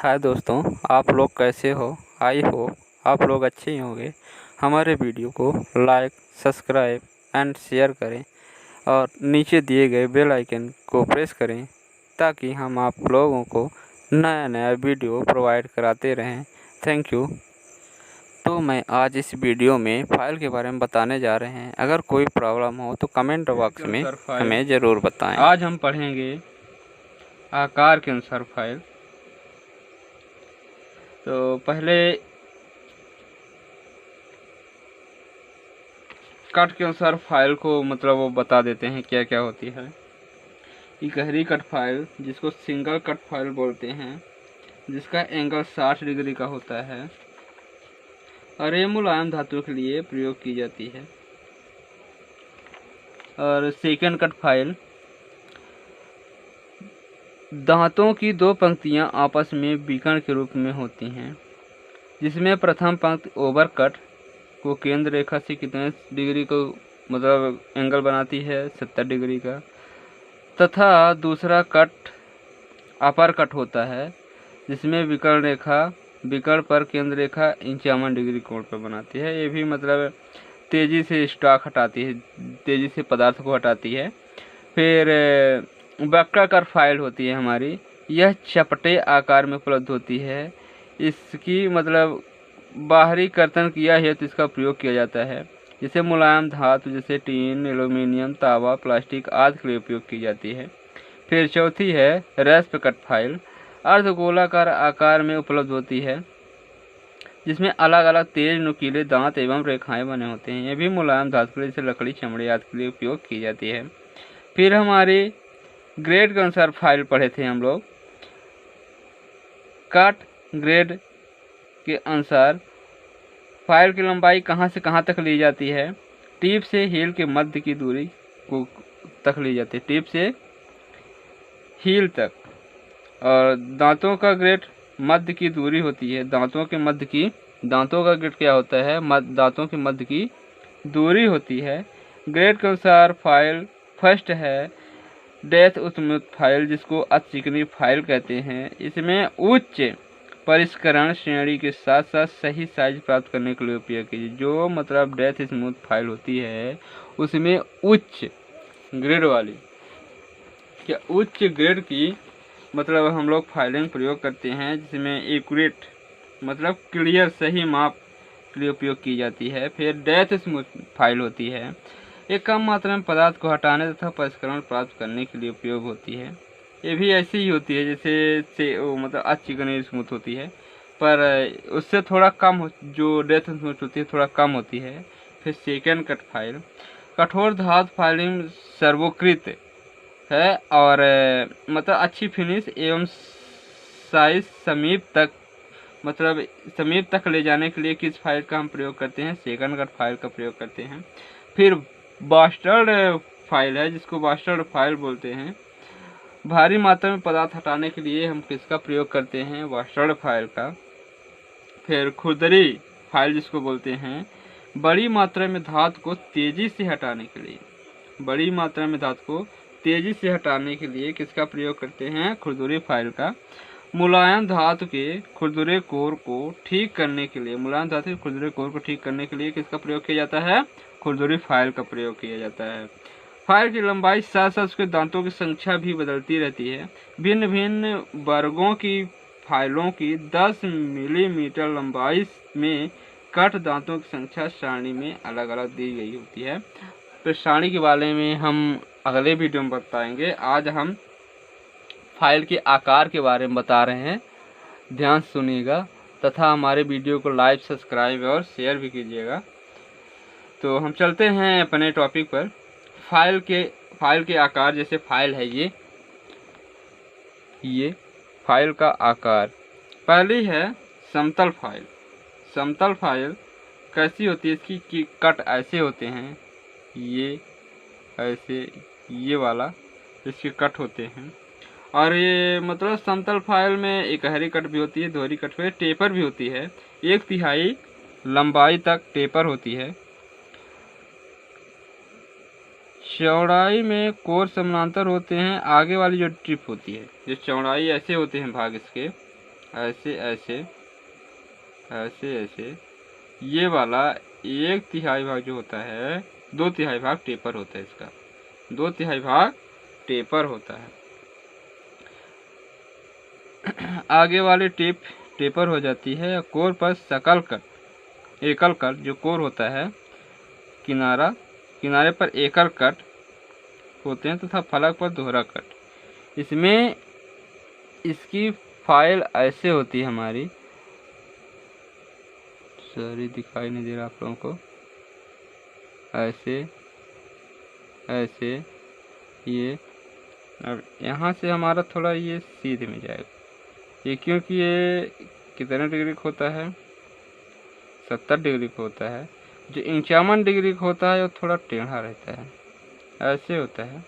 हाय दोस्तों, आप लोग कैसे हो। आई हो आप लोग अच्छे ही होंगे। हमारे वीडियो को लाइक, सब्सक्राइब एंड शेयर करें और नीचे दिए गए बेल आइकन को प्रेस करें ताकि हम आप लोगों को नया नया वीडियो प्रोवाइड कराते रहें। Thank you. तो मैं आज इस वीडियो में फ़ाइल के बारे में बताने जा रहे हैं। अगर कोई प्रॉब्लम हो तो कमेंट बॉक्स में हमें ज़रूर बताएं। आज हम पढ़ेंगे आकार के अनुसार फाइल। तो पहले कट के अनुसार फाइल को मतलब वो बता देते हैं क्या क्या होती है। इकहरी कट फाइल, जिसको सिंगल कट फाइल बोलते हैं, जिसका एंगल 60 डिग्री का होता है और ये मुलायम धातु के लिए प्रयोग की जाती है। और सेकंड कट फाइल, दांतों की दो पंक्तियां आपस में विकर्ण के रूप में होती हैं, जिसमें प्रथम पंक्ति ओवर कट को केंद्र रेखा से कितने डिग्री को मतलब एंगल बनाती है, 70 डिग्री का, तथा दूसरा कट अपर कट होता है, जिसमें विकर्ण रेखा विकर्ण पर केंद्र रेखा 51 डिग्री कोण पर बनाती है। ये भी मतलब तेजी से स्टॉक हटाती है, तेजी से पदार्थ को हटाती है। फिर वक्राकार फाइल होती है हमारी, यह चपटे आकार में उपलब्ध होती है। इसकी मतलब बाहरी कर्तन किया है तो इसका प्रयोग किया जाता है। जैसे मुलायम धातु जैसे टीन, एल्यूमिनियम, तांबा, प्लास्टिक आदि के लिए उपयोग की जाती है। फिर चौथी है रैस्प कट फाइल, अर्धगोलाकार आकार में उपलब्ध होती है, जिसमें अलग अलग तेज नुकीले दांत एवं रेखाएं बने होते हैं। ये भी मुलायम धातु के लिए जैसे लकड़ी, चमड़े आदि के लिए उपयोग की जाती है। फिर हमारी ग्रेड के अनुसार फाइल पढ़े थे हम लोग। कट ग्रेड के अनुसार फाइल की लंबाई कहाँ से कहाँ तक ली जाती है। टिप से हील के मध्य की दूरी को तक ली जाती है, टिप से हील तक। और दांतों का ग्रेड मध्य की दूरी होती है, दांतों का ग्रेड क्या होता है, दांतों के मध्य की दूरी होती है। ग्रेड के अनुसार फाइल फर्स्ट है डेथ उत्मुक्त फाइल, जिसको अति चिकनी फाइल कहते हैं। इसमें उच्च परिष्करण श्रेणी के साथ साथ सही साइज प्राप्त करने के लिए उपयोग कीजिए। जो मतलब डेथ स्मूथ फाइल होती है उसमें उच्च ग्रेड वाली क्या उच्च ग्रेड की मतलब हम लोग फाइलिंग प्रयोग करते हैं, जिसमें एक्यूरेट मतलब क्लियर सही माप के लिए उपयोग की जाती है। फिर डेथ स्मूथ फाइल होती है, ये कम मात्रा में पदार्थ को हटाने तथा परिष्करण प्राप्त करने के लिए उपयोग होती है। ये भी ऐसी ही होती है जैसे मतलब अच्छी चिकनी स्मूथ होती है, पर उससे थोड़ा कम जो डेथ स्मूथ होती है थोड़ा कम होती है। फिर सेकेंड कट फाइल, कठोर धातु फाइलिंग सर्वोकृत है और मतलब अच्छी फिनिश एवं साइज समीप तक ले जाने के लिए किस फाइल का हम प्रयोग करते हैं, सेकंड कट फाइल का प्रयोग करते हैं। फिर बास्टर्ड फाइल है, जिसको बास्टर्ड फाइल बोलते हैं। भारी मात्रा में पदार्थ हटाने के लिए हम किसका प्रयोग करते हैं, बास्टर्ड फाइल का। फिर खुरदरी फाइल जिसको बोलते हैं, बड़ी मात्रा में धातु को तेजी से हटाने के लिए किसका प्रयोग करते हैं, खुरदरी फाइल का। मुलायम धातु के खुरदरे कोर को ठीक करने के लिए किसका प्रयोग किया जाता है, खुरदरी फाइल का प्रयोग किया जाता है। फाइल की लंबाई साथ साथ उसके दांतों की संख्या भी बदलती रहती है। भिन्न भिन्न वर्गों की फाइलों की 10 मिलीमीटर लंबाई में कट दांतों की संख्या सारणी में अलग अलग दी गई होती है। तो सारणी के बारे में हम अगले वीडियो में बताएंगे। आज हम फाइल के आकार के बारे में बता रहे हैं, ध्यान सुनिएगा तथा हमारे वीडियो को लाइक, सब्सक्राइब और शेयर भी कीजिएगा। तो हम चलते हैं अपने टॉपिक पर। फाइल के आकार, जैसे फाइल है ये फाइल का आकार। पहली है समतल फाइल कैसी होती है, इसकी कट ऐसे होते हैं, ये ऐसे, ये वाला इसके कट होते हैं। और ये मतलब समतल फाइल में इकहरी कट भी होती है, दोहरी कट पे टेपर भी होती है, 1/3 लंबाई तक टेपर होती है। चौड़ाई में कोर समानांतर होते हैं। आगे वाली जो टिप होती है, जो चौड़ाई ऐसे होते हैं भाग इसके, ऐसे ऐसे ऐसे ऐसे ये वाला 1/3 भाग जो होता है, 2/3 भाग टेपर होता है इसका, 2/3 भाग टेपर होता है। आगे वाली टिप टेपर हो जाती है। कोर पर सकल कट, एकल कट जो कोर होता है, किनारे पर एकल कट होते हैं तथा फलक पर दोहरा कट। इसमें इसकी फाइल ऐसे होती है हमारी, सॉरी दिखाई नहीं दे रहा आप लोगों को, ऐसे ऐसे ये, अब यहाँ से हमारा थोड़ा ये सीधे में जाएगा, ये क्योंकि ये कितने डिग्री का होता है, 70 डिग्री का होता है। जो 51 डिग्री का होता है वो थोड़ा टेढ़ा रहता है, ऐसे होता है।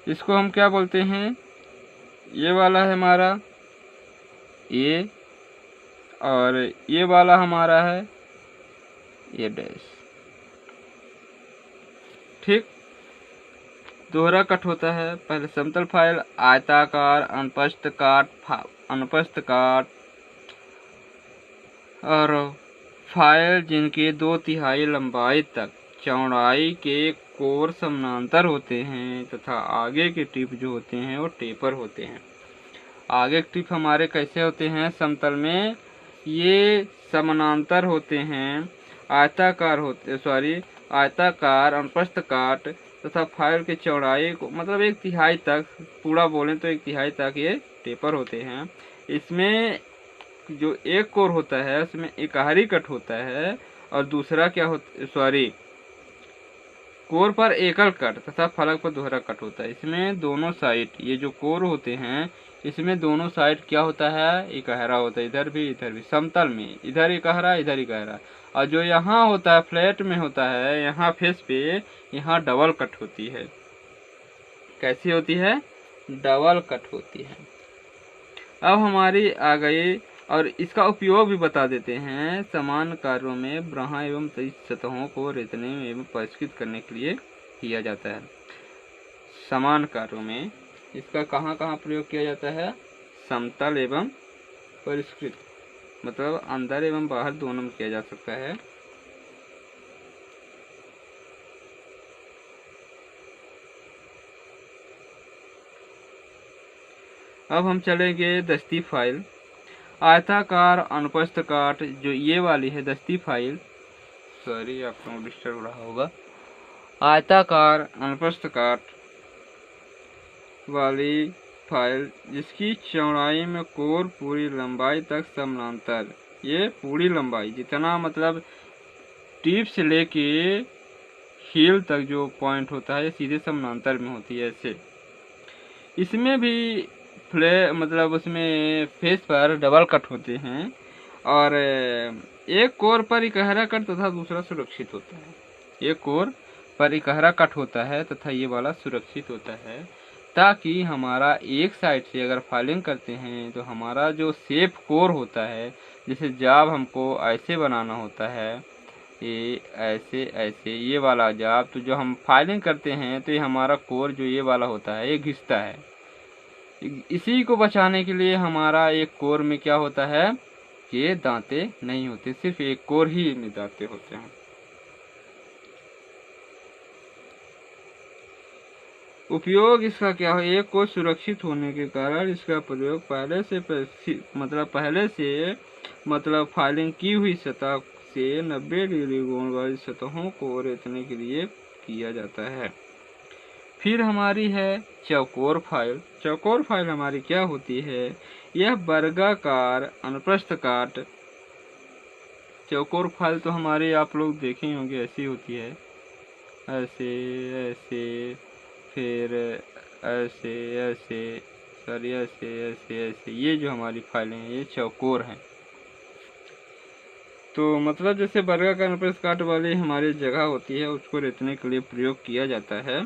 इसको हम क्या बोलते हैं, ये वाला है हमारा ए, और ये वाला हमारा है ए डैश। ठीक, दोहरा कट होता है। पहले समतल फाइल, आयताकार, अनुप्रस्थ काट और फाइल जिनके 2/3 लंबाई तक चौड़ाई के कोर समानांतर होते हैं तथा आगे के टिप जो होते हैं वो टेपर होते हैं। आगे के टिप हमारे कैसे होते हैं, समतल में ये समानांतर होते हैं, आयताकार अनुप्रस्थ काट तथा फाइल की चौड़ाई को मतलब 1/3 तक, पूरा बोलें तो 1/3 तक ये टेपर होते हैं। इसमें जो एक कोर होता है उसमें इकहरी कट होता है और दूसरा क्या होता, कोर पर एकल कट तथा फलक पर दोहरा कट होता है। इसमें दोनों साइड, ये जो कोर होते हैं इसमें दोनों साइड क्या होता है, इकहरा होता है, इधर भी समतल में इधर इकहरा इधर इकहरा। और जो यहाँ होता है फ्लैट में होता है, यहाँ फेस पे यहाँ डबल कट होती है। कैसी होती है, डबल कट होती है। अब हमारी आ गई, और इसका उपयोग भी बता देते हैं। समान कार्यों में ब्रहा एवं तेज सतहों को रेतने एवं परिष्कृत करने के लिए किया जाता है। समान कार्यों में इसका कहाँ कहाँ प्रयोग किया जाता है, समतल एवं परिष्कृत, मतलब अंदर एवं बाहर दोनों में किया जा सकता है। अब हम चलेंगे दस्ती फाइल। आयताकार अनुप्रस्थ काट जो ये वाली है दस्ती फाइल, सॉरी आप लोगों को डिस्टर्ब हो रहा होगा। आयताकार अनुप्रस्थ काट वाली फाइल जिसकी चौड़ाई में कोर पूरी लंबाई तक समानांतर, ये पूरी लंबाई जितना मतलब टिप से लेके हील तक जो पॉइंट होता है सीधे समानांतर में होती है। ऐसे इसमें भी मतलब उसमें फेस पर डबल कट होते हैं और एक कोर पर इकहरा कट तथा दूसरा सुरक्षित होता है। एक कोर पर इकहरा कट होता है तथा ये वाला सुरक्षित होता है, ताकि हमारा एक साइड से अगर फाइलिंग करते हैं तो हमारा जो सेफ कोर होता है, जैसे जाब हमको ऐसे बनाना होता है, ये ऐसे ऐसे ये वाला जाब, तो जो हम फाइलिंग करते हैं तो ये हमारा कोर जो ये वाला होता है ये घिसता है। इसी को बचाने के लिए हमारा एक कोर में क्या होता है कि दांते नहीं होते, सिर्फ एक कोर ही में दांते होते हैं। उपयोग इसका क्या है, एक कोर सुरक्षित होने के कारण इसका प्रयोग पहले से मतलब फाइलिंग की हुई सतह से 90 डिग्री कोण वाली सतहों को रेतने के लिए किया जाता है। फिर हमारी है चौकोर फाइल। चौकोर फाइल हमारी क्या होती है, यह वर्गाकार अनुप्रस्थ काट। चौकोर फाइल तो हमारे आप लोग देखे होंगे ऐसी होती है, ऐसे ऐसे फिर ऐसे ऐसे सॉरी ऐसे ऐसे ऐसे, ये जो हमारी फाइलें हैं ये चौकोर हैं। तो मतलब जैसे वर्गाकार अनुप्रस्थ काट वाली हमारी जगह होती है उसको रेतने के लिए प्रयोग किया जाता है।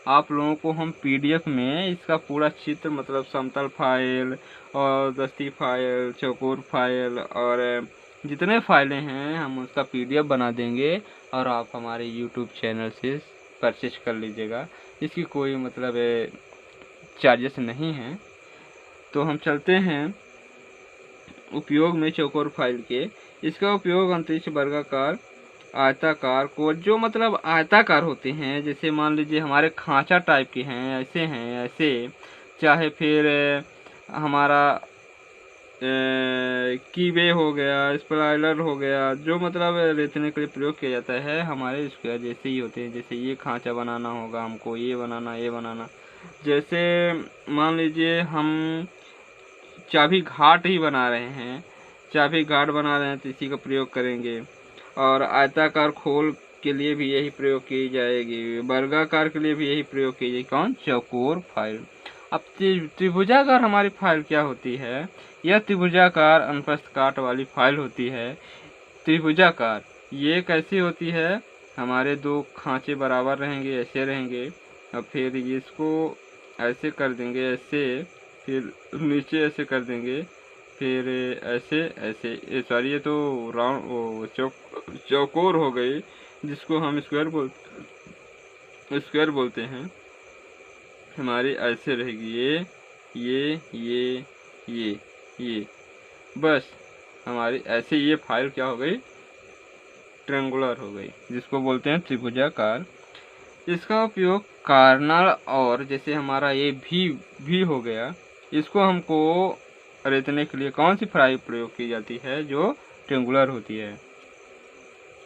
आप लोगों को हम पीडीएफ में इसका पूरा चित्र मतलब समतल फाइल और दस्ती फाइल, चौकोर फाइल और जितने फाइलें हैं हम उसका पीडीएफ बना देंगे और आप हमारे यूट्यूब चैनल से परचेज कर लीजिएगा। इसकी कोई मतलब चार्जेस नहीं है। तो हम चलते हैं उपयोग में चौकोर फाइल के, इसका उपयोग अंतरिक्ष वर्गाकार, आयताकार को, जो मतलब आयताकार होते हैं, जैसे मान लीजिए हमारे खांचा टाइप के हैं, ऐसे, चाहे फिर हमारा कीवे हो गया, स्पाइरल हो गया, जो मतलब रेतने के लिए प्रयोग किया जाता है, हमारे स्क्वायर जैसे ही होते हैं। जैसे ये खांचा बनाना होगा हमको, ये बनाना, जैसे मान लीजिए हम चाबी घाट ही बना रहे हैं, तो इसी का प्रयोग करेंगे। और आयताकार खोल के लिए भी यही प्रयोग की जाएगी, वर्गाकार के लिए भी यही प्रयोग की जाएगी। कौन? चौकोर फाइल। अब त्रिभुजाकार हमारी फाइल क्या होती है? यह त्रिभुजाकार अनुप्रस्थ काट वाली फाइल होती है। त्रिभुजाकार ये कैसी होती है? हमारे दो खांचे बराबर रहेंगे, ऐसे रहेंगे, और फिर इसको ऐसे कर देंगे, ऐसे, फिर नीचे ऐसे कर देंगे, फिर ऐसे सॉरी, ये तो राउंड चौकोर हो गई, जिसको हम स्क्वायर बोलते हैं। हमारी ऐसे रहेगी, ये बस हमारी ऐसे ये फाइल क्या हो गई? ट्रायंगुलर हो गई, जिसको बोलते हैं त्रिभुजाकार। इसका उपयोग कार्नर और जैसे हमारा ये भी हो गया, इसको हमको रेतने के लिए कौन सी फाइल प्रयोग की जाती है? जो ट्रायंगुलर होती है,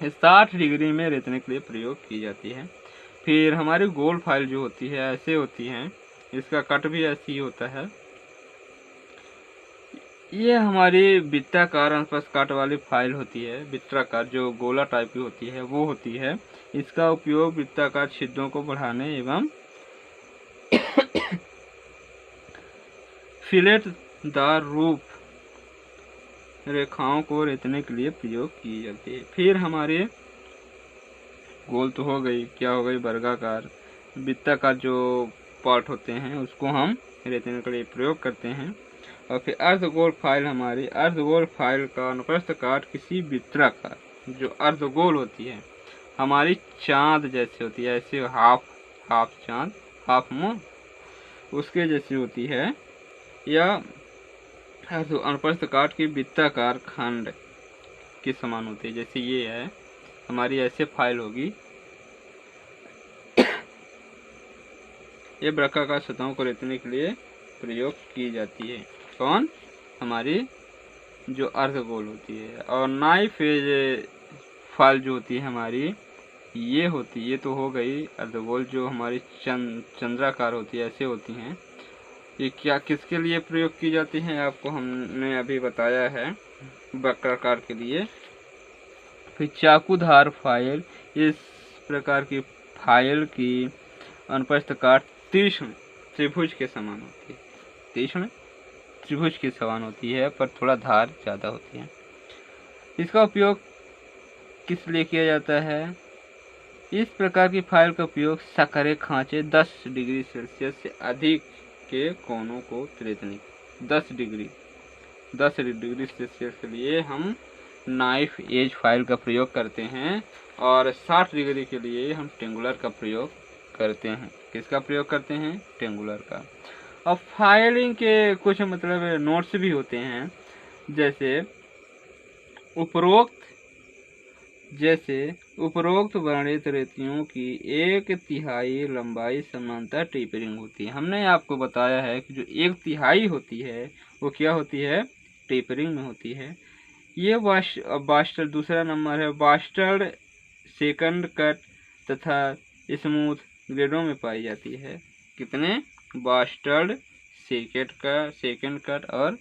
60 डिग्री में रेतने के लिए प्रयोग की जाती है। फिर हमारी गोल फाइल जो होती है, ऐसे होती हैं, इसका कट भी ऐसे ही होता है। ये हमारी वृत्ताकार अनुप्रस्थ काट वाली फाइल होती है। वृत्ताकार जो गोला टाइप की होती है वो होती है। इसका उपयोग वृत्ताकार छिद्रों को बढ़ाने एवं फिलेटदार रूप रेखाओं को रेतने के लिए प्रयोग की जाती है। फिर हमारे गोल तो हो गई, क्या हो गई? वर्गाकार। वृत्ताकार जो पार्ट होते हैं उसको हम रेतने के लिए प्रयोग करते हैं। और फिर अर्धगोल फाइल, हमारी अर्धगोल फाइल का अनुप्रस्थ काट किसी वृत्ताकार जो अर्धगोल होती है, हमारी चांद जैसे होती है, ऐसे हाफ चांद, हाफ मून, उसके जैसी होती है, या अनुप्रस्थ काट की वृत्ताकार खंड के समान होती है। जैसे ये है हमारी, ऐसे फाइल होगी। ये वृत्ताकार सतहों को रेतने के लिए प्रयोग की जाती है। कौन? हमारी जो अर्धगोल होती है। और नाइफ एज फाइल जो होती है हमारी, ये होती, ये तो हो गई अर्धगोल, जो हमारी चंद्राकार होती है, ऐसे होती हैं। ये क्या किसके लिए प्रयोग की जाती हैं? आपको हमने अभी बताया है, वक्राकार के लिए। फिर चाकूधार फाइल, इस प्रकार की फाइल की अनुप्रस्थ काट तीक्ष्ण त्रिभुज के समान होती है। तीक्ष्ण त्रिभुज के समान होती है, पर थोड़ा धार ज़्यादा होती है। इसका उपयोग किस लिए किया जाता है? इस प्रकार की फाइल का उपयोग संकरे खांचे 10 डिग्री सेल्सियस से अधिक के कोनों को रेतने, 10 डिग्री सेल्सियस के लिए हम नाइफ एज फाइल का प्रयोग करते हैं, और 60 डिग्री के लिए हम ट्रायंगुलर का प्रयोग करते हैं। किसका प्रयोग करते हैं? ट्रायंगुलर का। अब फाइलिंग के कुछ मतलब नोट्स भी होते हैं, जैसे उपरोक्त वर्णित रेतियों की 1/3 लंबाई समांतर टेपरिंग होती है। हमने आपको बताया है कि जो 1/3 होती है वो क्या होती है? टेपरिंग में होती है। ये बास्टर्ड, दूसरा नंबर है बास्टर्ड, सेकंड कट तथा स्मूथ ग्रेडों में पाई जाती है। कितने? बास्टर्ड, सेकंड कट और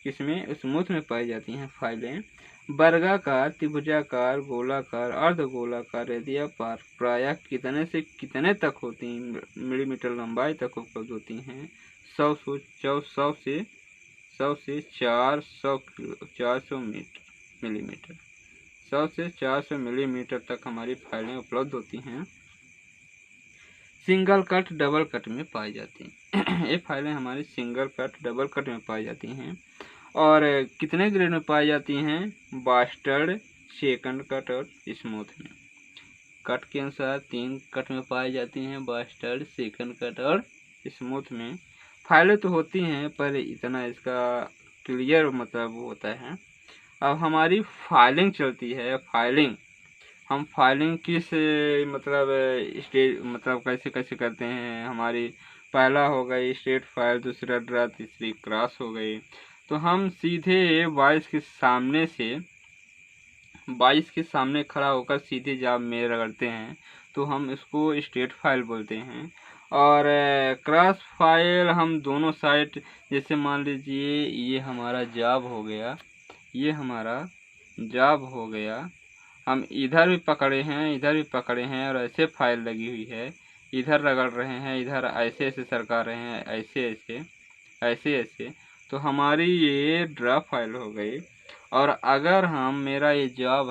किसमें? स्मूथ में पाई जाती हैं फाइलें। वर्गाकार, त्रिभुजाकार, गोलाकार, अर्धगोलाकार यदि प्रायः कितने से कितने तक होती हैं? मिलीमीटर लंबाई तक उपलब्ध होती हैं। 100 से 400 मिलीमीटर, 100 से 400 मिलीमीटर तक हमारी फाइलें उपलब्ध होती हैं। सिंगल कट, डबल कट में पाई जाती हैं। ये फाइलें हमारी सिंगल कट, डबल कट में पाई जाती हैं। और कितने ग्रेड में पाई जाती हैं? बास्टर्ड, सेकंड कट और स्मूथ में। कट के अनुसार 3 कट में पाई जाती हैं, बास्टर्ड, सेकंड कट और स्मूथ में। फाइलें तो होती हैं, पर इतना इसका क्लियर मतलब होता है। अब हमारी फाइलिंग चलती है। फाइलिंग हम फाइलिंग किस मतलब स्टेज मतलब कैसे कैसे करते हैं। हमारी पहला हो गई स्टेट फाइल, दूसरा ड्रा, तीसरी क्रॉस हो गई। तो हम सीधे 22 के सामने खड़ा होकर सीधे जब में रगड़ते हैं तो हम इसको स्टेट फाइल बोलते हैं। और क्रॉस फाइल हम दोनों साइड, जैसे मान लीजिए ये हमारा जॉब हो गया, ये हमारा जॉब हो गया, हम इधर भी पकड़े हैं, इधर भी पकड़े हैं और ऐसे फाइल लगी हुई है, इधर रगड़ रहे हैं, इधर ऐसे ऐसे सरका रहे हैं, ऐसे ऐसे ऐसे ऐसे, तो हमारी ये ड्रा फाइल हो गई। और अगर हम मेरा ये जॉब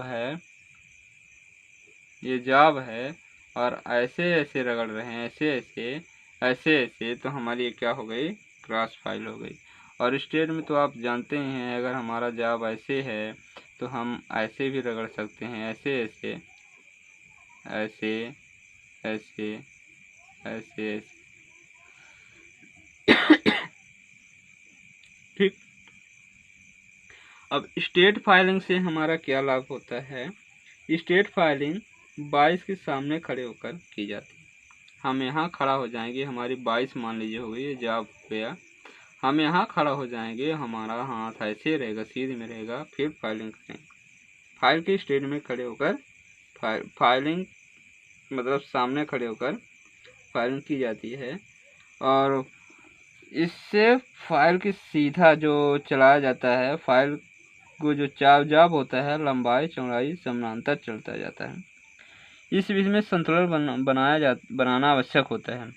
है और ऐसे ऐसे रगड़ रहे हैं, ऐसे ऐसे ऐसे ऐसे, तो हमारी ये क्या हो गई, क्रॉस फाइल हो गई। और स्टेट में तो आप जानते ही हैं, अगर हमारा जॉब ऐसे है तो हम ऐसे भी रगड़ सकते हैं, ऐसे ऐसे ऐसे ऐसे ऐसे ऐसे, ठीक। अब स्टेट फाइलिंग से हमारा क्या लाभ होता है। स्टेट फाइलिंग 22 के सामने खड़े होकर की जाती है। हम यहाँ खड़ा हो जाएंगे, हमारी 22 मान लीजिए हो गई, ये जॉब गया, हम यहाँ खड़ा हो जाएंगे, हमारा हाथ ऐसे रहेगा, सीधे में रहेगा, फिर फाइलिंग करेंगे। फाइल के स्टेट में खड़े होकर फाइलिंग मतलब सामने खड़े होकर फाइलिंग की जाती है। और इससे फाइल की सीधा जो चलाया जाता है, फाइल को जो जॉब होता है, लंबाई चौड़ाई समानांतर चलता जाता है। इस बीच में संतुलन बनाना आवश्यक होता है।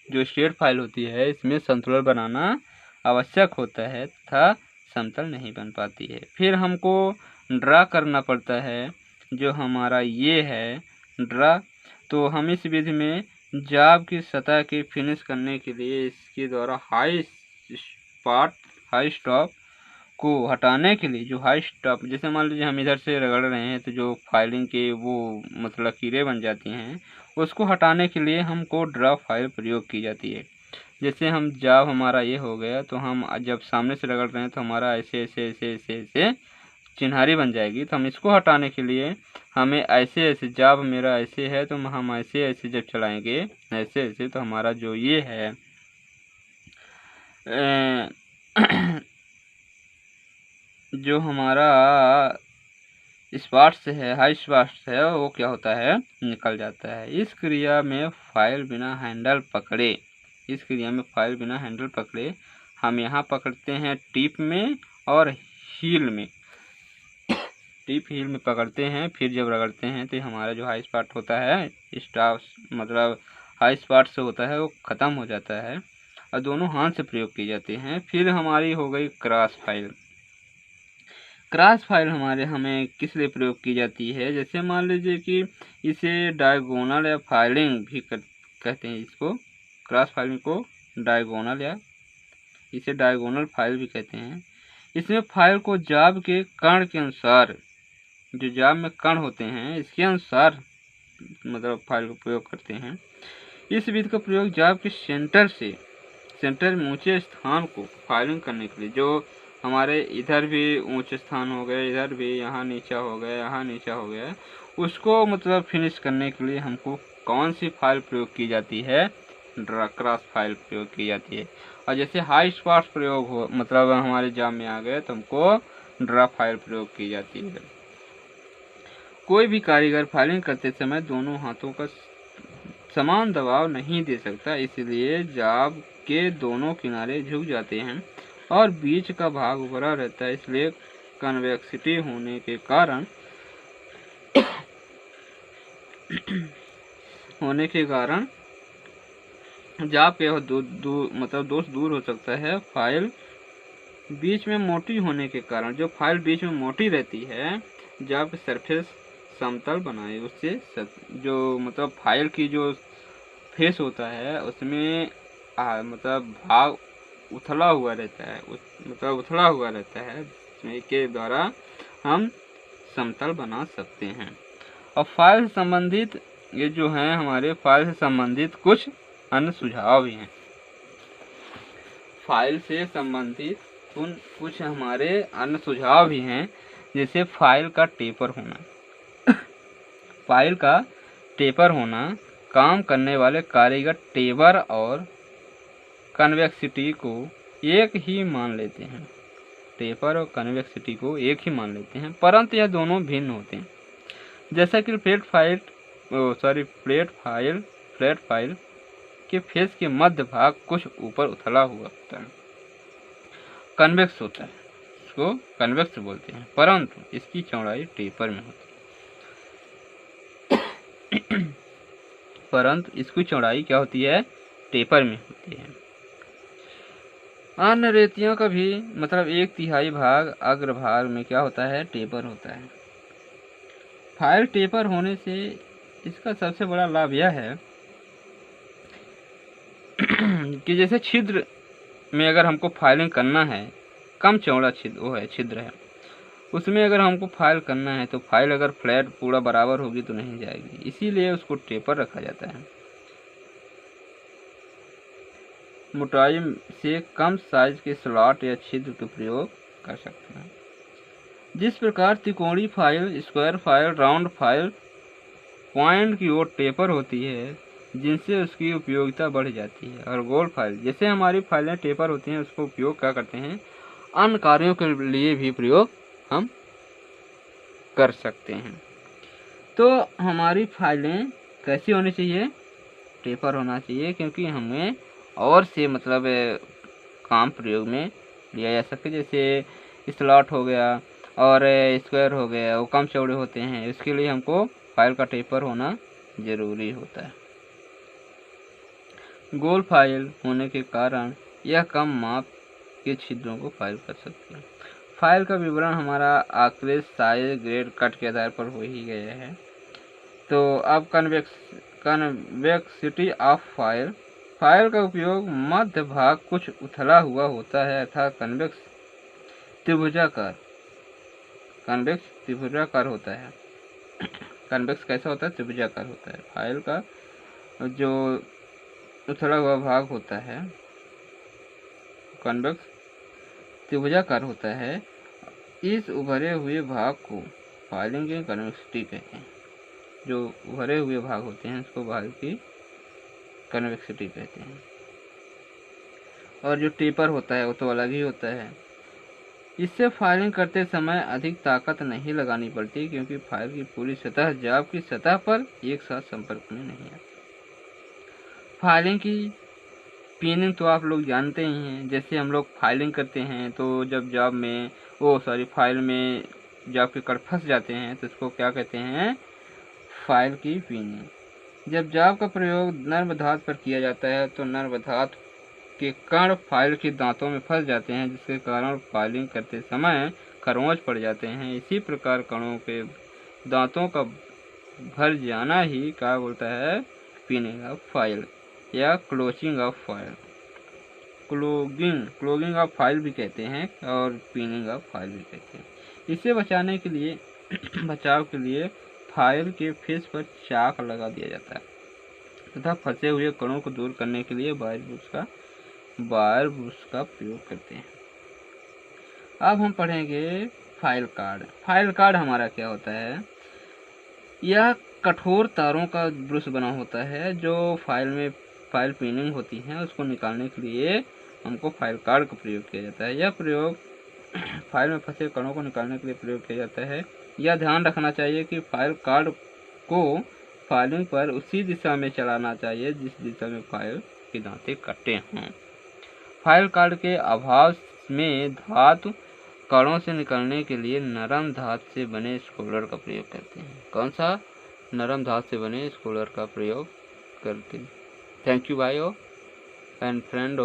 जो स्टेट फाइल होती है इसमें संतुलन बनाना आवश्यक होता है तथा समतल नहीं बन पाती है। फिर हमको ड्रा करना पड़ता है, जो हमारा ये है ड्रा। तो हम इस विधि में जॉब की सतह की फिनिश करने के लिए इसके द्वारा हाई स्टॉप को हटाने के लिए, जो हाई स्टॉप, जैसे मान लीजिए हम इधर से रगड़ रहे हैं तो जो फाइलिंग के वो मतलब कीड़े बन जाती हैं, उसको हटाने के लिए हमको ड्रा फाइल प्रयोग की जाती है। जैसे हम जॉब हमारा ये हो गया, तो हम जब सामने से रगड़ रहे हैं तो हमारा ऐसे ऐसे ऐसे ऐसे ऐसे चिन्हारी बन जाएगी। तो हम इसको हटाने के लिए हमें ऐसे ऐसे, जॉब मेरा ऐसे है तो हम ऐसे ऐसे जब चलाएंगे ऐसे ऐसे, तो हमारा जो ये है जो हमारा स्पार्स है, हाई स्पार्स है, वो क्या होता है, निकल जाता है। इस क्रिया में फाइल बिना हैंडल पकड़े हम यहाँ पकड़ते हैं टिप में और हील में। टिप हील में पकड़ते हैं, फिर जब रगड़ते हैं तो हमारा जो हाई स्पार्ट होता है, स्टाफ मतलब हाई स्पार्ट से होता है, वो ख़त्म हो जाता है और दोनों हाथ से प्रयोग की जाती हैं। फिर हमारी हो गई क्रॉस फाइल। क्रॉस फाइल हमें किस लिए प्रयोग की जाती है। जैसे मान लीजिए कि इसे डायगोनल या फाइलिंग भी कहते हैं। इसको क्रॉस फाइलिंग को डायगोनल या इसे डायगोनल फाइल भी कहते हैं। इसमें फाइल को जॉब के कण के अनुसार, जो जॉब में कण होते हैं इसके अनुसार मतलब फाइल को प्रयोग करते हैं। इस विधि का प्रयोग जॉब के सेंटर में ऊंचे स्थान को फाइलिंग करने के लिए, जो हमारे इधर भी ऊंचे स्थान हो गए, इधर भी, यहाँ नीचा हो गया, यहाँ नीचा हो गया, उसको मतलब फिनिश करने के लिए हमको कौन सी फाइल प्रयोग की जाती है, क्रॉस फाइल प्रयोग की जाती है। और जैसे हाई स्पार्स प्रयोग हो मतलब हमारे जॉब में आ गए तो हमको ड्रा फाइल प्रयोग की जाती है। कोई भी कारीगर फाइलिंग करते समय दोनों हाथों का समान दबाव नहीं दे सकता, इसलिए जॉब के दोनों किनारे झुक जाते हैं और बीच का भाग भरा रहता है। इसलिए कन्वेक्सिटी होने के कारण जॉब के मतलब दोष दूर हो सकता है। फाइल बीच में मोटी होने के कारण, जो फाइल बीच में मोटी रहती है, जॉब की सरफेस समतल बनाए, उससे जो मतलब फाइल की जो फेस होता है उसमें मतलब भाग उथला हुआ रहता है, जिसमें के द्वारा हम समतल बना सकते हैं। और फाइल से संबंधित ये जो हैं हमारे फाइल से संबंधित कुछ अन्य सुझाव भी हैं। फाइल से संबंधित कुछ हमारे अन्य सुझाव भी हैं, जैसे फाइल का टेपर होना। फाइल का टेपर होना, काम करने वाले कारीगर टेपर और कन्वेक्सिटी को एक ही मान लेते हैं। टेपर और कन्वेक्सिटी को एक ही मान लेते हैं, परंतु यह दोनों भिन्न होते हैं। जैसा कि फ्लैट फाइल के फेस के मध्य भाग कुछ ऊपर उथला हुआ होता है, कन्वेक्स होता है, इसको कन्वेक्स बोलते हैं, परंतु इसकी चौड़ाई टेपर में होती है। परंतु इसकी चौड़ाई क्या होती है? टेपर में होती है। अन्य रेतियों का भी मतलब 1/3 भाग अग्रभाग में क्या होता है? टेपर होता है। फाइल टेपर होने से इसका सबसे बड़ा लाभ यह है कि जैसे छिद्र में अगर हमको फाइलिंग करना है, कम चौड़ा छिद्र है, उसमें अगर हमको फाइल करना है तो फाइल अगर फ्लैट पूरा बराबर होगी तो नहीं जाएगी, इसीलिए उसको टेपर रखा जाता है। मोटाई से कम साइज के स्लॉट या छिद्र का प्रयोग कर सकते हैं। जिस प्रकार त्रिकोणीय file, square file, round file point की ओर टेपर होती है, जिनसे उसकी उपयोगिता बढ़ जाती है, और गोल फाइल जैसे हमारी फाइलें टेपर होती हैं, उसको उपयोग क्या करते हैं? अन्य कार्यों के लिए भी प्रयोग हम कर सकते हैं। तो हमारी फाइलें कैसी होनी चाहिए? टेपर होना चाहिए, क्योंकि हमें और से मतलब काम प्रयोग में लिया जा सके। जैसे स्लॉट हो गया और स्क्वायर हो गया, वो कम चौड़े होते हैं, इसके लिए हमको फाइल का टेपर होना जरूरी होता है। गोल फाइल होने के कारण यह कम माप के छिद्रों को फाइल कर सकती है। फाइल का विवरण हमारा आकृति, साइज, ग्रेड, कट के आधार पर हो ही गया है। तो अब कन्वेक्सिटी ऑफ फाइल। फाइल का उपयोग मध्य भाग कुछ उथला हुआ होता है अर्थात कन्वेक्स त्रिभुजाकार होता है। कन्वेक्स कैसा होता है? त्रिभुजाकार होता है। फाइल का जो उथला हुआ भाग होता है कन्वेक्स त्रिभुजाकार होता है। इस उभरे हुए भाग को फाइलिंग की कन्वेक्सिटी कहते हैं। जो उभरे हुए भाग होते हैं उसको भाग की कन्वेक्सिटी कहते हैं। और जो टेपर होता है वो तो अलग ही होता है। इससे फाइलिंग करते समय अधिक ताकत नहीं लगानी पड़ती, क्योंकि फाइल की पूरी सतह जाब की सतह पर एक साथ संपर्क में नहीं आती। फाइलिंग की पिनिंग तो आप लोग जानते ही हैं। जैसे हम लोग फाइलिंग करते हैं तो जब फाइल में जाब के कण फंस जाते हैं तो इसको क्या कहते हैं? फाइल की पिनिंग। जब जाब का प्रयोग नर्म धातु पर किया जाता है तो नर्म धातु के कण फाइल के दांतों में फंस जाते हैं, जिसके कारण फाइलिंग करते समय खरोंच पड़ जाते हैं। इसी प्रकार कणों के दांतों का भर जाना ही क्या बोलता है? पिनिंग ऑफ फाइल या closing of file. Clogging of file भी कहते हैं और पिनिंग ऑफ फाइल भी कहते हैं। इसे बचाव के लिए फाइल के फेस पर चाक लगा दिया जाता है तथा फंसे हुए कणों को दूर करने के लिए वायर ब्रश का प्रयोग करते हैं। अब हम पढ़ेंगे फाइल कार्ड। फाइल कार्ड हमारा क्या होता है? यह कठोर तारों का ब्रश बना होता है जो फाइल पिनिंग होती है उसको निकालने के लिए हमको फाइल कार्ड का प्रयोग किया जाता है। यह प्रयोग फाइल में फंसे कणों को निकालने के लिए प्रयोग किया जाता है। यह ध्यान रखना चाहिए कि फाइल कार्ड को फाइलिंग पर उसी दिशा में चलाना चाहिए जिस दिशा में फाइल के दांते कटे हों। फाइल कार्ड के अभाव में धातु कणों से निकलने के लिए नरम धातु से बने स्क्रूड्राइवर का प्रयोग करते हैं। कौन सा? नरम धातु से बने स्क्रूड्राइवर का प्रयोग करते हैं। थैंक यू भाइयों एंड फ्रेंड।